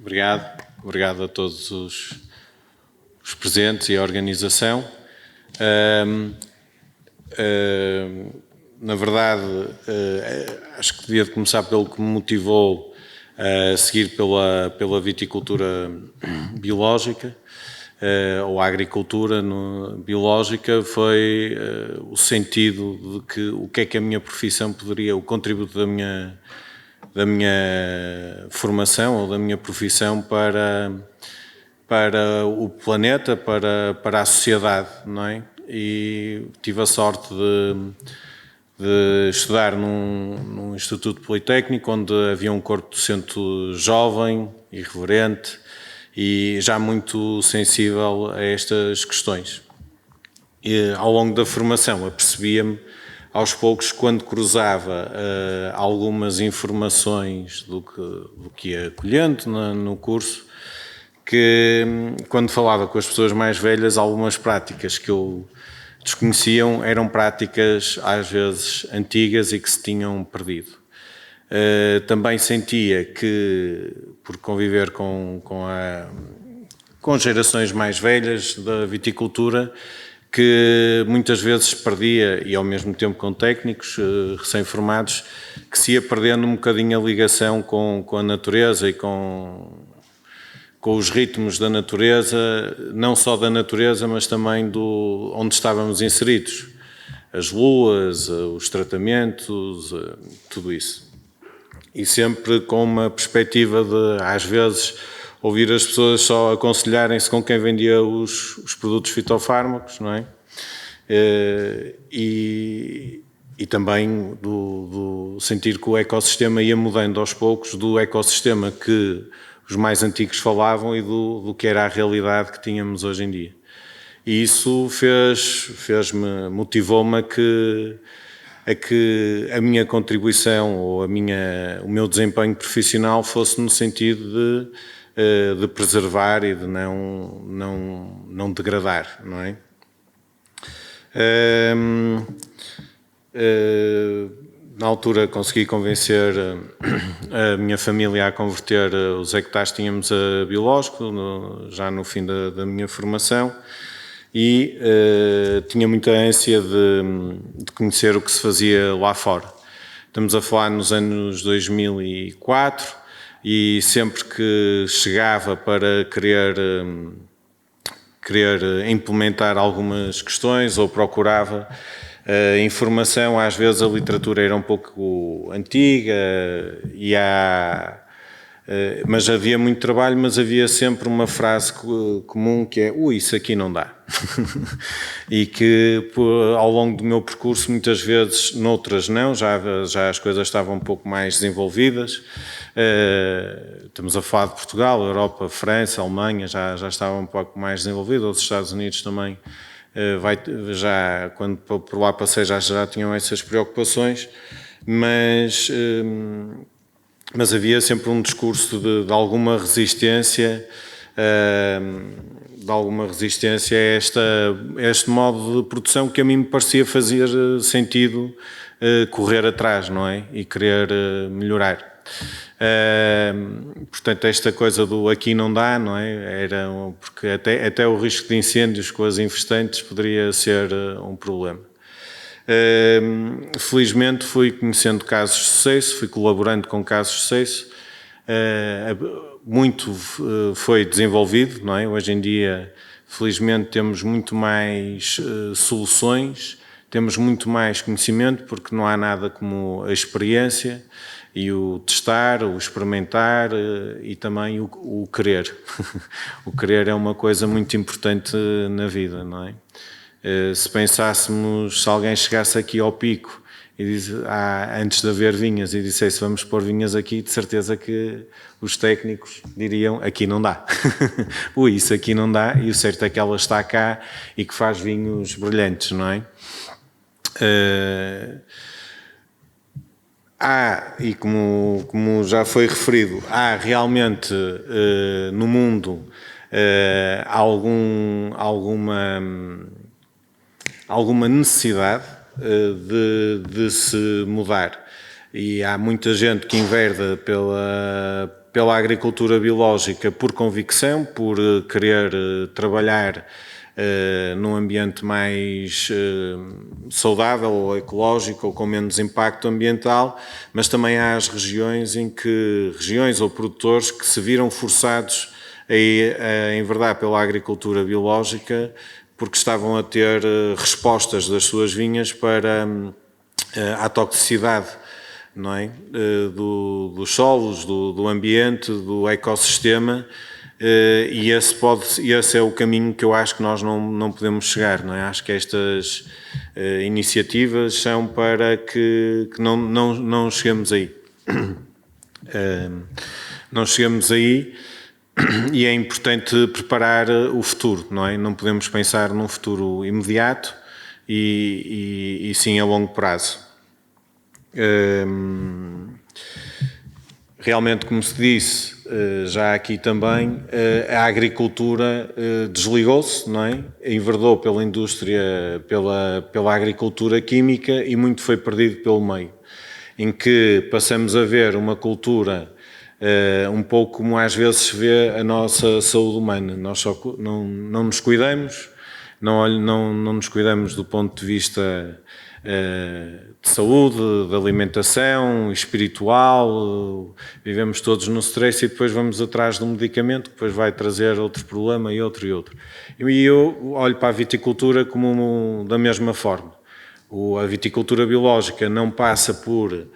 Obrigado a todos os presentes e a organização. Na verdade, acho que devia começar pelo que me motivou a seguir pela viticultura biológica, ou a agricultura biológica, foi o sentido de que o que é que a minha profissão poderia, o contributo da minha formação ou da minha profissão para o planeta, para a sociedade, não é? E tive a sorte de estudar num Instituto Politécnico, onde havia um corpo docente jovem, irreverente e já muito sensível a estas questões. E, ao longo da formação, apercebia-me aos poucos, quando cruzava algumas informações do que ia colhendo no curso, que quando falava com as pessoas mais velhas, algumas práticas que eu desconheciam eram práticas às vezes antigas e que se tinham perdido. Também sentia que, por conviver com gerações mais velhas da viticultura, que muitas vezes se perdia, e ao mesmo tempo com técnicos recém-formados, que se ia perdendo um bocadinho a ligação com a natureza e com os ritmos da natureza, não só da natureza, mas também onde estávamos inseridos. As luas, os tratamentos, tudo isso. E sempre com uma perspectiva de, às vezes, ouvir as pessoas só aconselharem-se com quem vendia os produtos fitofármacos, não é? E também do sentir que o ecossistema ia mudando aos poucos, do ecossistema que os mais antigos falavam e do que era a realidade que tínhamos hoje em dia. E isso motivou-me a que a minha contribuição ou o meu desempenho profissional fosse no sentido de preservar e de não degradar, não é? Na altura consegui convencer a minha família a converter os hectares que tínhamos a biológico, já no fim da minha formação, e tinha muita ânsia de conhecer o que se fazia lá fora. Estamos a falar nos anos 2004 e sempre que chegava para querer implementar algumas questões ou procurava informação, às vezes a literatura era um pouco antiga mas havia muito trabalho, mas havia sempre uma frase comum que é: isso aqui não dá. E que ao longo do meu percurso, muitas vezes, noutras não, já as coisas estavam um pouco mais desenvolvidas. Estamos a falar de Portugal, Europa, França, Alemanha, já estavam um pouco mais desenvolvidas, os Estados Unidos também. Quando por lá passei já tinham essas preocupações, mas havia sempre um discurso de alguma resistência, a este modo de produção que a mim me parecia fazer sentido correr atrás, não é? E querer melhorar. Portanto, esta coisa do aqui não dá, não é? Porque até o risco de incêndios com as infestantes poderia ser um problema. Felizmente fui conhecendo casos de sucesso, fui colaborando com casos de sucesso, muito foi desenvolvido, não é? Hoje em dia, felizmente, temos muito mais soluções, temos muito mais conhecimento, porque não há nada como a experiência e o testar, o experimentar e também o querer. O querer é uma coisa muito importante na vida, não é? Se pensássemos, se alguém chegasse aqui ao pico e antes de haver vinhas e dissesse vamos pôr vinhas aqui, de certeza que os técnicos diriam aqui não dá. Isso aqui não dá, e o certo é que ela está cá e que faz vinhos brilhantes, não é? E como já foi referido, há realmente no mundo alguma necessidade de se mudar. e há muita gente que enverda pela agricultura biológica por convicção, por querer trabalhar num ambiente mais saudável ou ecológico ou com menos impacto ambiental, mas também há as regiões ou produtores que se viram forçados a enverdar pela agricultura biológica porque estavam a ter respostas das suas vinhas para à toxicidade, não é? Dos solos, do ambiente, do ecossistema, e esse é o caminho que eu acho que nós não podemos chegar, não é? Acho que estas iniciativas são para que não cheguemos aí. Não chegamos aí, e é importante preparar o futuro, não é? Não podemos pensar num futuro imediato e sim a longo prazo. Realmente, como se disse já aqui também, a agricultura desligou-se, não é? Enverdou pela indústria, pela agricultura química, e muito foi perdido pelo meio, em que passamos a ver uma cultura um pouco como às vezes se vê a nossa saúde humana. Nós só não nos cuidamos, não nos cuidamos do ponto de vista de saúde, de alimentação, espiritual, vivemos todos no stress e depois vamos atrás de um medicamento que depois vai trazer outro problema e outro. E eu olho para a viticultura como da mesma forma. A viticultura biológica não passa por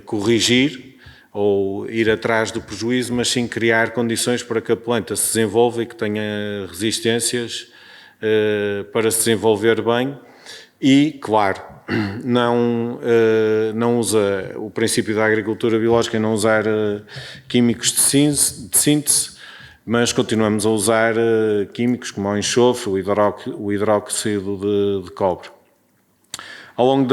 corrigir ou ir atrás do prejuízo, mas sim criar condições para que a planta se desenvolva e que tenha resistências para se desenvolver bem. E, claro, não usa o princípio da agricultura biológica, não usar químicos de síntese, mas continuamos a usar químicos como o enxofre, o hidróxido de cobre. Ao longo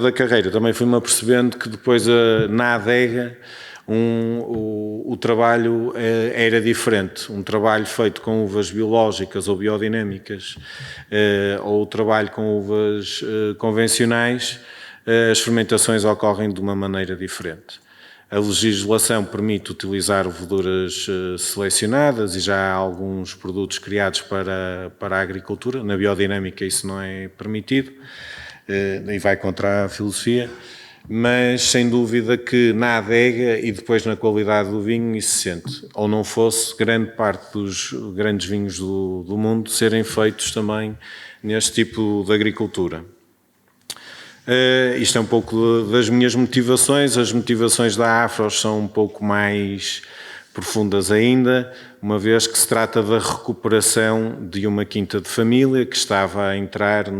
da carreira também fui-me apercebendo que depois na adega o trabalho era diferente. Um trabalho feito com uvas biológicas ou biodinâmicas ou o trabalho com uvas convencionais, as fermentações ocorrem de uma maneira diferente. A legislação permite utilizar leveduras selecionadas e já há alguns produtos criados para a agricultura. Na biodinâmica isso não é permitido e vai contra a filosofia, mas sem dúvida que na adega e depois na qualidade do vinho isso se sente. Ou não fosse grande parte dos grandes vinhos do mundo serem feitos também neste tipo de agricultura. Isto é um pouco das minhas motivações. As motivações da Afros são um pouco mais profundas ainda, uma vez que se trata da recuperação de uma quinta de família que estava a entrar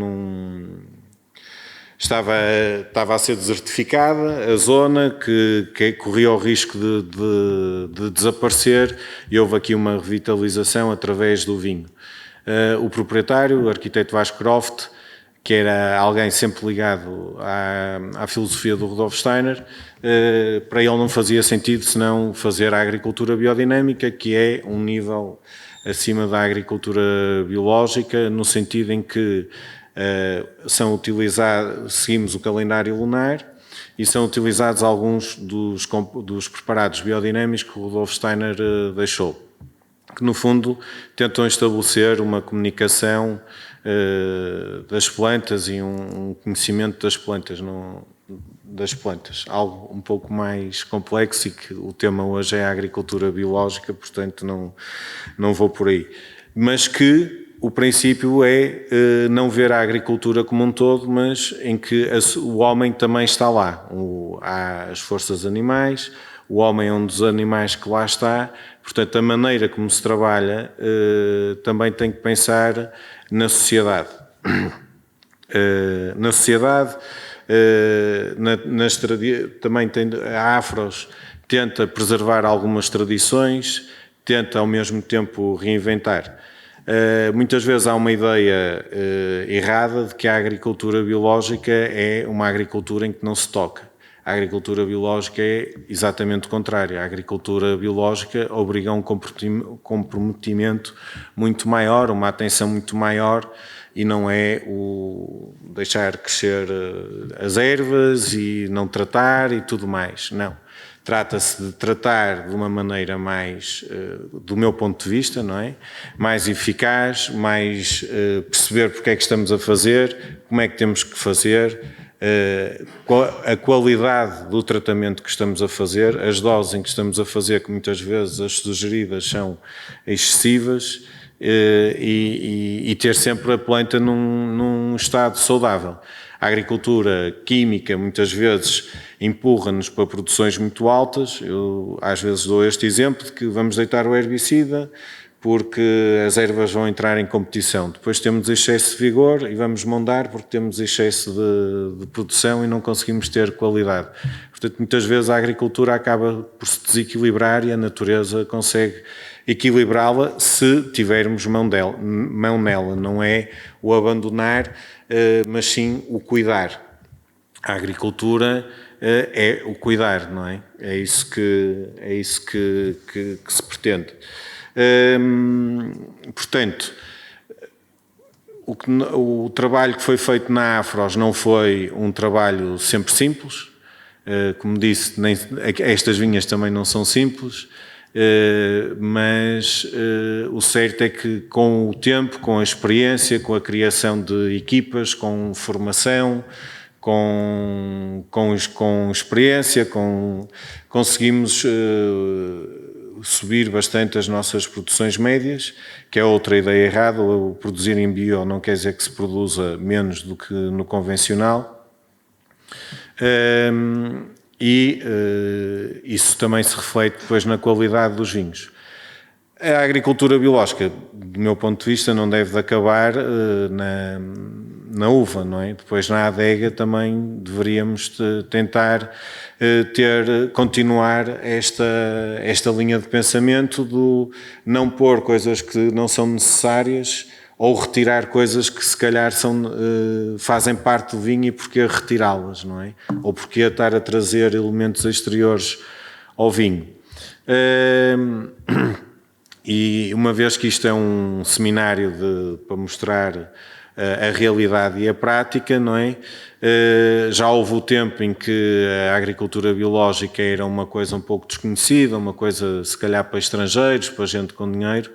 Estava a ser desertificada a zona, que corria o risco de desaparecer, e houve aqui uma revitalização através do vinho. O proprietário, o arquiteto Vasco Croft, que era alguém sempre ligado à filosofia do Rudolf Steiner, para ele não fazia sentido senão fazer a agricultura biodinâmica, que é um nível acima da agricultura biológica, no sentido em que são utilizados, seguimos o calendário lunar e são utilizados alguns dos preparados biodinâmicos que o Rudolf Steiner deixou, que no fundo tentam estabelecer uma comunicação das plantas e um conhecimento das plantas, algo um pouco mais complexo, e que o tema hoje é a agricultura biológica, portanto não vou por aí, mas que o princípio é não ver a agricultura como um todo, mas em que o homem também está lá. Há as forças animais, o homem é um dos animais que lá está, portanto a maneira como se trabalha também tem que pensar na sociedade. Na sociedade, também a Afros tenta preservar algumas tradições, tenta ao mesmo tempo reinventar. Muitas vezes há uma ideia errada de que a agricultura biológica é uma agricultura em que não se toca. A agricultura biológica é exatamente o contrário. A agricultura biológica obriga a um comprometimento muito maior, uma atenção muito maior, e não é o deixar crescer as ervas e não tratar e tudo mais, não. Trata-se de tratar de uma maneira mais, do meu ponto de vista, não é? Mais eficaz, mais perceber porque é que estamos a fazer, como é que temos que fazer, a qualidade do tratamento que estamos a fazer, as doses em que estamos a fazer, que muitas vezes as sugeridas são excessivas, e ter sempre a planta num estado saudável. A agricultura química muitas vezes empurra-nos para produções muito altas. Eu às vezes dou este exemplo de que vamos deitar o herbicida porque as ervas vão entrar em competição. Depois temos excesso de vigor e vamos mondar porque temos excesso de produção e não conseguimos ter qualidade. Portanto, muitas vezes a agricultura acaba por se desequilibrar e a natureza consegue equilibrá-la se tivermos mão nela. Não é o abandonar, mas sim o cuidar. A agricultura é o cuidar, não é? É isso que se pretende. Portanto, o trabalho que foi feito na Afros não foi um trabalho sempre simples. Como disse, estas vinhas também não são simples. Mas o certo é que com o tempo, com a experiência, com a criação de equipas, com formação, com experiência, conseguimos subir bastante as nossas produções médias, que é outra ideia errada. O produzir em bio não quer dizer que se produza menos do que no convencional. E isso também se reflete depois na qualidade dos vinhos. A agricultura biológica, do meu ponto de vista, não deve acabar na uva, não é? Depois na adega também deveríamos tentar continuar esta linha de pensamento do não pôr coisas que não são necessárias ou retirar coisas que se calhar fazem parte do vinho e porque retirá-las, não é? Ou porque estar a trazer elementos exteriores ao vinho. E uma vez que isto é um seminário para mostrar a realidade e a prática, não é? Já houve o tempo em que a agricultura biológica era uma coisa um pouco desconhecida, uma coisa se calhar para estrangeiros, para gente com dinheiro.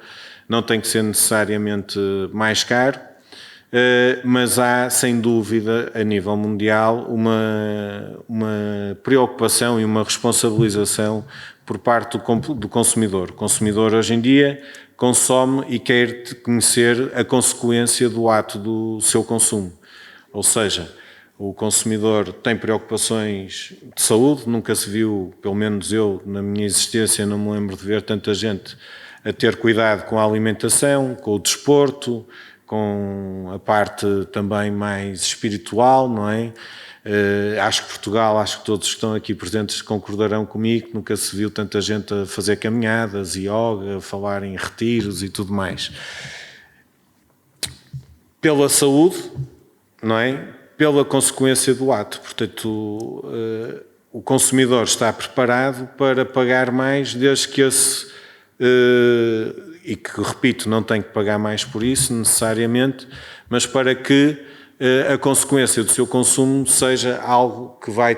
Não tem que ser necessariamente mais caro, mas há, sem dúvida, a nível mundial, uma preocupação e uma responsabilização por parte do consumidor. O consumidor, hoje em dia, consome e quer conhecer a consequência do ato do seu consumo. Ou seja, o consumidor tem preocupações de saúde, nunca se viu, pelo menos eu, na minha existência, não me lembro de ver tanta gente a ter cuidado com a alimentação, com o desporto, com a parte também mais espiritual, não é? Acho que Portugal, acho que todos que estão aqui presentes concordarão comigo, que nunca se viu tanta gente a fazer caminhadas, yoga, a falar em retiros e tudo mais. Pela saúde, não é? Pela consequência do ato. Portanto, o consumidor está preparado para pagar mais desde que e que, repito, não tem que pagar mais por isso necessariamente, mas para que a consequência do seu consumo seja algo que vai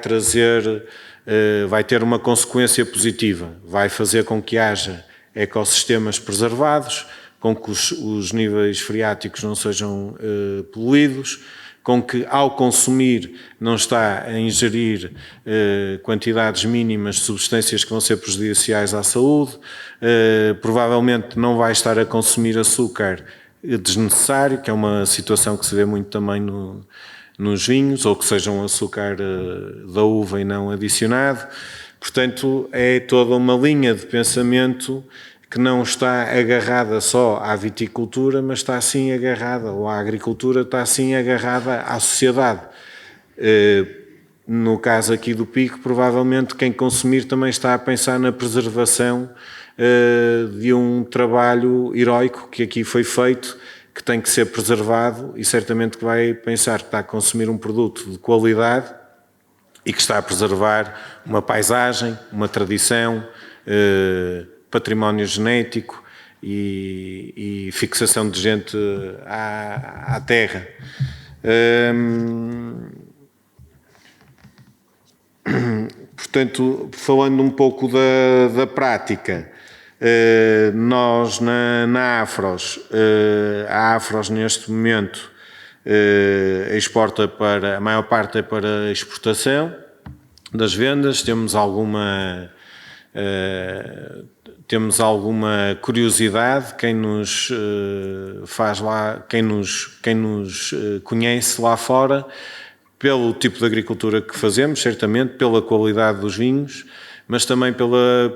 ter uma consequência positiva, vai fazer com que haja ecossistemas preservados, com que os níveis freáticos não sejam poluídos, com que ao consumir não está a ingerir quantidades mínimas de substâncias que vão ser prejudiciais à saúde, provavelmente não vai estar a consumir açúcar desnecessário, que é uma situação que se vê muito também nos vinhos, ou que seja um açúcar da uva e não adicionado. Portanto, é toda uma linha de pensamento que não está agarrada só à viticultura, mas está sim agarrada, ou à agricultura, está sim agarrada à sociedade. No caso aqui do Pico, provavelmente quem consumir também está a pensar na preservação de um trabalho heroico que aqui foi feito, que tem que ser preservado e certamente que vai pensar que está a consumir um produto de qualidade e que está a preservar uma paisagem, uma tradição, património genético e fixação de gente à terra. Portanto, falando um pouco da prática, nós na Afros, a Afros neste momento exporta a maior parte é para exportação das vendas, temos alguma curiosidade, quem nos faz lá, quem nos conhece lá fora, pelo tipo de agricultura que fazemos, certamente, pela qualidade dos vinhos, mas também pela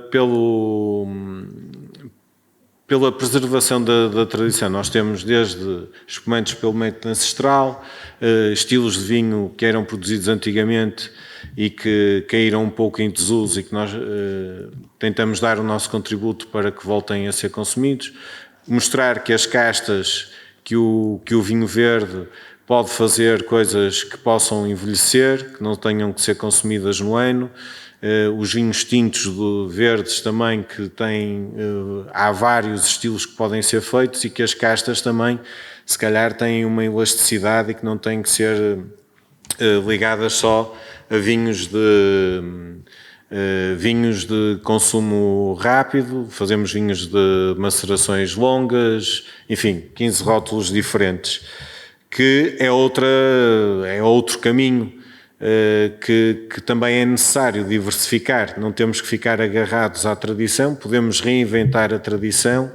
preservação da tradição. Nós temos desde espumantes pelo método ancestral, estilos de vinho que eram produzidos antigamente e que caíram um pouco em desuso e que nós tentamos dar o nosso contributo para que voltem a ser consumidos, mostrar que as castas, que o vinho verde pode fazer coisas que possam envelhecer, que não tenham que ser consumidas no ano. Os vinhos tintos verdes também, que têm, há vários estilos que podem ser feitos e que as castas também, se calhar, têm uma elasticidade e que não têm que ser ligadas só a vinhos de consumo rápido. Fazemos vinhos de macerações longas, enfim, 15 rótulos diferentes, que é outro caminho que também é necessário diversificar. Não temos que ficar agarrados à tradição, podemos reinventar a tradição,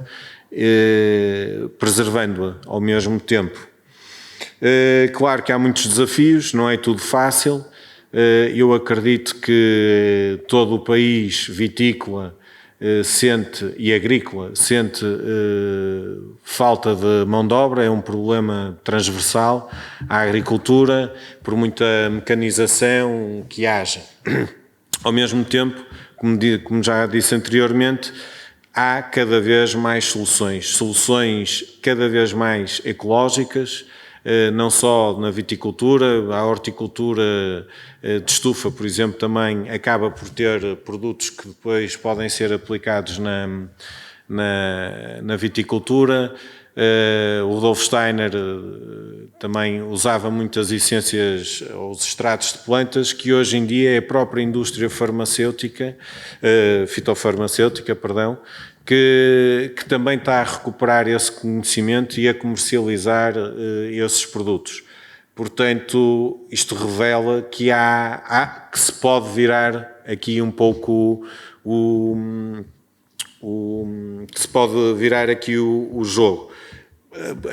preservando-a ao mesmo tempo. Claro que há muitos desafios, não é tudo fácil. Eu acredito que todo o país vitícola e agrícola sente falta de mão de obra, é um problema transversal à agricultura, por muita mecanização que haja. Ao mesmo tempo, como já disse anteriormente, há cada vez mais soluções cada vez mais ecológicas, não só na viticultura, a horticultura de estufa, por exemplo, também acaba por ter produtos que depois podem ser aplicados na viticultura. O Rudolf Steiner também usava muitas essências, os extratos de plantas, que hoje em dia é a própria indústria fitofarmacêutica, perdão, que também está a recuperar esse conhecimento e a comercializar esses produtos. Portanto, isto revela que que se pode virar aqui um pouco o jogo.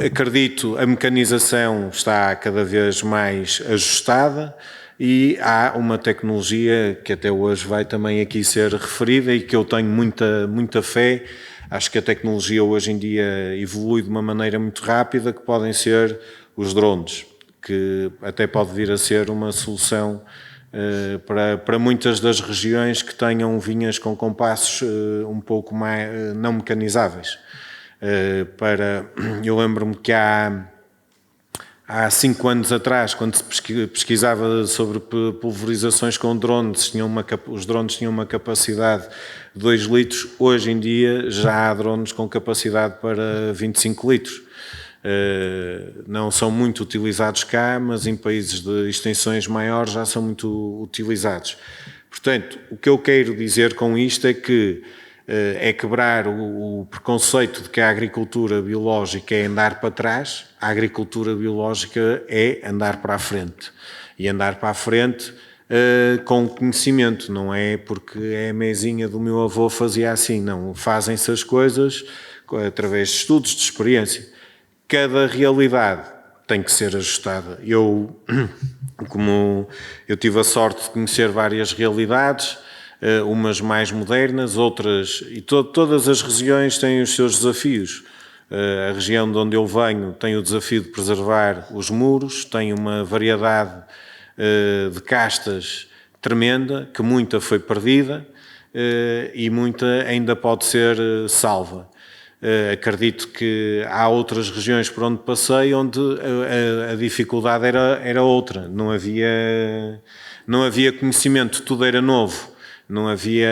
Acredito, a mecanização está cada vez mais ajustada e há uma tecnologia que até hoje vai também aqui ser referida e que eu tenho muita fé. Acho que a tecnologia hoje em dia evolui de uma maneira muito rápida, que podem ser os drones, que até pode vir a ser uma solução para muitas das regiões que tenham vinhas com compassos um pouco mais não mecanizáveis. Eu lembro-me que há 5 anos atrás, quando se pesquisava sobre pulverizações com drones, os drones tinham uma capacidade de 2 litros. Hoje em dia já há drones com capacidade para 25 litros. Não são muito utilizados cá, mas em países de extensões maiores já são muito utilizados. Portanto, o que eu quero dizer com isto é que é quebrar o preconceito de que a agricultura biológica é andar para trás. A agricultura biológica é andar para a frente. E andar para a frente com conhecimento, não é porque é a mesinha do meu avô fazia assim, não. Fazem-se as coisas através de estudos, de experiência. Cada realidade tem que ser ajustada. Eu tive a sorte de conhecer várias realidades, umas mais modernas, outras, e todas as regiões têm os seus desafios. A região de onde eu venho tem o desafio de preservar os muros, tem uma variedade de castas tremenda, que muita foi perdida e muita ainda pode ser salva. Acredito que há outras regiões por onde passei onde a dificuldade era outra, não havia conhecimento, tudo era novo. Não havia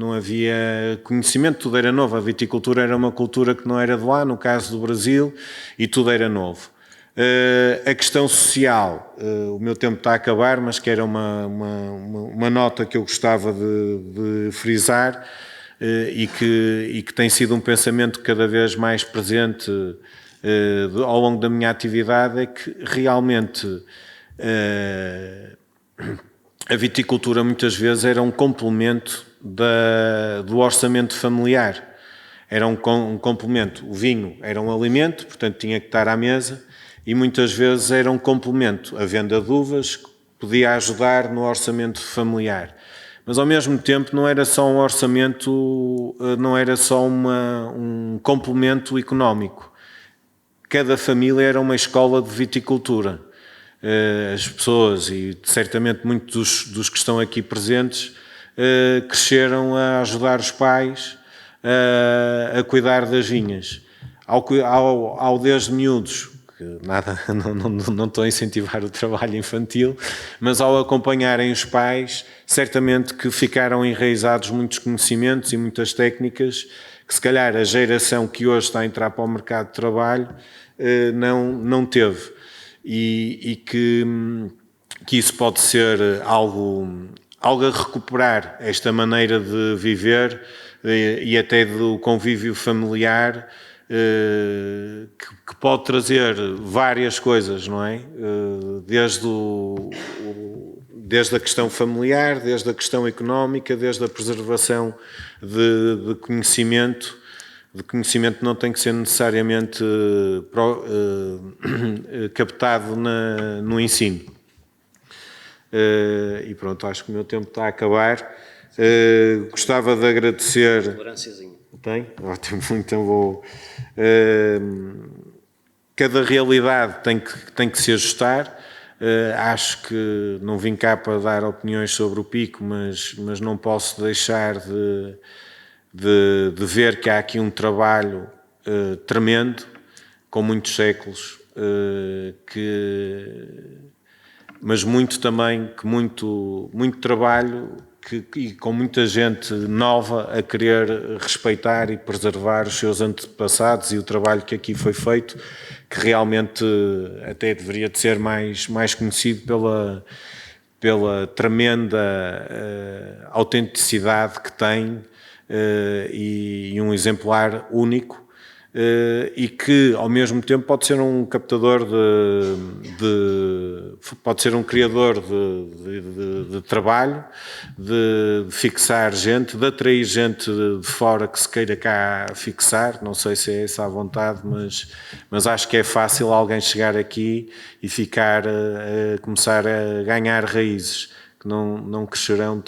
não havia conhecimento, tudo era novo. A viticultura era uma cultura que não era de lá, no caso do Brasil, e tudo era novo. A questão social, o meu tempo está a acabar, mas que era uma nota que eu gostava de frisar, e que tem sido um pensamento cada vez mais presente ao longo da minha atividade, é que realmente a viticultura muitas vezes era um complemento do orçamento familiar. Era um complemento. O vinho era um alimento, portanto tinha que estar à mesa, e muitas vezes era um complemento. A venda de uvas podia ajudar no orçamento familiar. Mas ao mesmo tempo não era só um orçamento, não era só um complemento económico. Cada família era uma escola de viticultura. As pessoas, e certamente muitos dos que estão aqui presentes, cresceram a ajudar os pais a cuidar das vinhas. Ao desde miúdos, que nada, não estou a incentivar o trabalho infantil, mas ao acompanharem os pais, certamente que ficaram enraizados muitos conhecimentos e muitas técnicas que se calhar a geração que hoje está a entrar para o mercado de trabalho não teve. E que isso pode ser algo a recuperar, esta maneira de viver e até do convívio familiar, que pode trazer várias coisas, não é? Desde a questão familiar, desde a questão económica, desde a preservação de conhecimento. De conhecimento não tem que ser necessariamente captado no ensino. E pronto, acho que o meu tempo está a acabar. Gostava de agradecer... Tolerânciazinha. Tem? Ótimo, então vou... Cada realidade tem que se ajustar. Acho que não vim cá para dar opiniões sobre o Pico, mas não posso deixar de ver que há aqui um trabalho tremendo, com muitos séculos, mas muito também, muito trabalho e com muita gente nova a querer respeitar e preservar os seus antepassados e o trabalho que aqui foi feito, que realmente até deveria de ser mais conhecido pela tremenda autenticidade que tem, e um exemplar único, e que ao mesmo tempo pode ser um captador pode ser um criador de trabalho, de fixar gente, de atrair gente de fora que se queira cá fixar. Não sei se é essa a vontade, mas acho que é fácil alguém chegar aqui e começar a ganhar raízes que não crescerão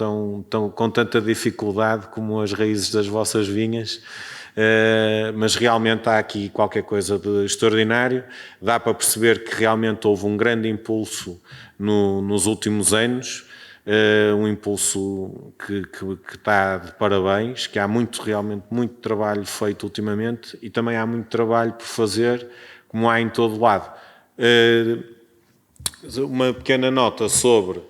com tanta dificuldade como as raízes das vossas vinhas, mas realmente há aqui qualquer coisa de extraordinário. Dá para perceber que realmente houve um grande impulso nos últimos anos, um impulso que está de parabéns, que há realmente muito trabalho feito ultimamente, e também há muito trabalho por fazer, como há em todo lado. Uma pequena nota sobre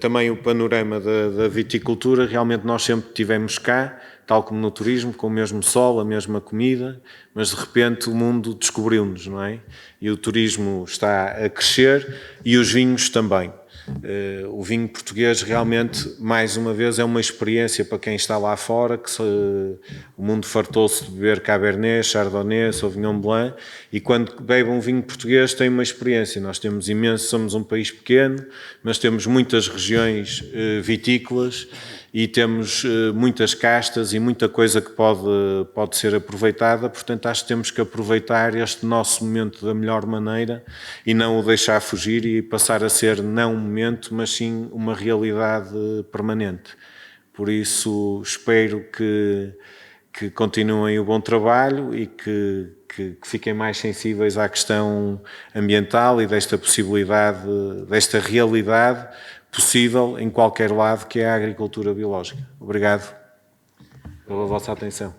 também o panorama da viticultura. Realmente nós sempre tivemos cá, tal como no turismo, com o mesmo sol, a mesma comida, mas de repente o mundo descobriu-nos, não é? E o turismo está a crescer e os vinhos também. O vinho português realmente, mais uma vez, é uma experiência para quem está lá fora, o mundo fartou-se de beber Cabernet, Chardonnay, Sauvignon Blanc, e quando bebe um vinho português tem uma experiência. Nós temos somos um país pequeno, mas temos muitas regiões vitícolas e temos muitas castas e muita coisa que pode ser aproveitada. Portanto, acho que temos que aproveitar este nosso momento da melhor maneira e não o deixar fugir e passar a ser não um momento, mas sim uma realidade permanente. Por isso, espero que continuem o bom trabalho e que fiquem mais sensíveis à questão ambiental e desta possibilidade, desta realidade possível em qualquer lado, que é a agricultura biológica. Obrigado pela vossa atenção.